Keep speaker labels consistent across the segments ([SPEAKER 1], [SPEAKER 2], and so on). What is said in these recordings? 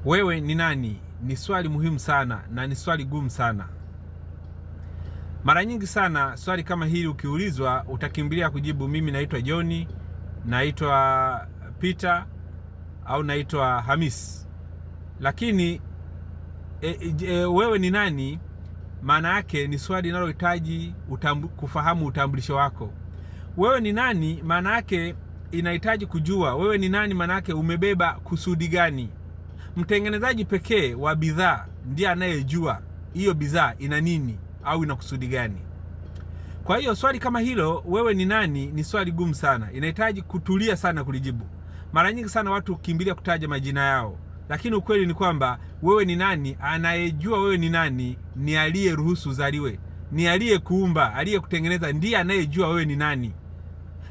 [SPEAKER 1] Wewe ni nani? Ni swali muhimu sana na ni swali gumu sana. Mara nyingi sana swali kama hili ukiulizwa utakimbilia kujibu mimi naitwa John, naitwa Peter au naitwa Hamis. Lakini wewe ni nani maana yake ni swali linalohitaji kufahamu utambulisho wako. Wewe ni nani maana yake inahitaji kujua wewe ni nani, maana yake umebeba kusudi gani. Mtengenezaji pekee wa bidhaa ndiye anayejua hiyo bidhaa ina nini au ina kusudi gani. Kwa hiyo swali kama hilo, wewe ni nani, ni swali gumu sana, inahitaji kutulia sana kulijibu. Mara nyingi sana watu kimbilia kutaja majina yao, lakini ukweli ni kwamba wewe ni nani, anayejua wewe ni nani ni aliyeruhusu uzaliwe, ni aliyekuumba, aliyekutengeneza, ndiye anayejua wewe ni nani.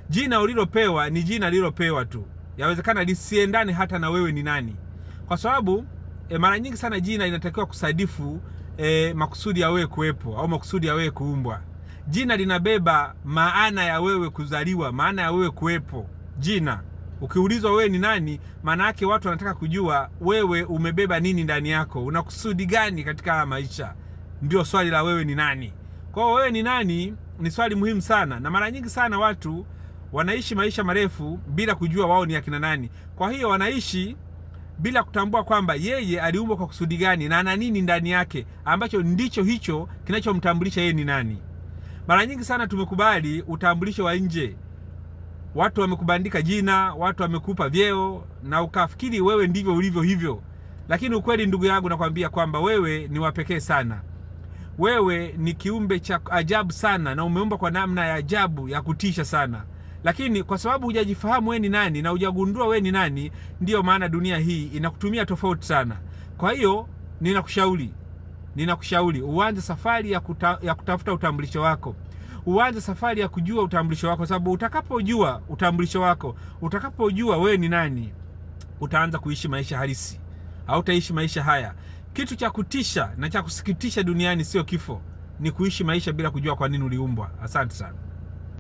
[SPEAKER 1] Jina ulilopewa ni jina lilopewa tu, yawezekana lisiendane hata na wewe ni nani. Kwa sababu mara nyingi sana jina linatakiwa kusadifu makusudi ya wewe kuwepo au makusudi ya wewe kuumbwa. Jina linabeba maana ya wewe kuzaliwa, maana ya wewe kuwepo. Jina ukiulizwa wewe ni nani, maana yake watu wanataka kujua wewe umebeba nini ndani yako, una kusudi gani katika maisha. Ndio swali la wewe ni nani. Kwa hiyo wewe ni nani ni swali muhimu sana, na mara nyingi sana watu wanaishi maisha marefu bila kujua wao ni akina nani. Kwa hiyo wanaishi bila kutambua kwamba yeye aliumbwa kwa kusudi gani na ana nini ndani yake ambacho ndicho hicho kinachomtambulisha yeye ni nani. Mara nyingi sana tumekubali utambulisho wa nje. Watu wamekubandika jina, watu wamekupa vyeo na ukafikiri wewe ndivyo ulivyo hivyo. Lakini ukweli ndugu yangu nakwambia kwamba wewe ni wa pekee sana. Wewe ni kiumbe cha ajabu sana na umeumbwa kwa namna ya ajabu ya kutisha sana. Lakini kwa sababu hujajifahamu wewe ni nani na hujagundua wewe ni nani, ndiyo maana dunia hii inakutumia tofauti sana. Kwa hiyo ninakushauri uanze safari ya kutafuta utambulisho wako. Uanze safari ya kujua utambulisho wako, sababu utakapojua utambulisho wako, utakapojua wewe ni nani, utaanza kuishi maisha halisi. Hautaishi maisha haya. Kitu cha kutisha na cha kusikitisha duniani sio kifo, ni kuishi maisha bila kujua kwa nini uliumbwa. Asante sana.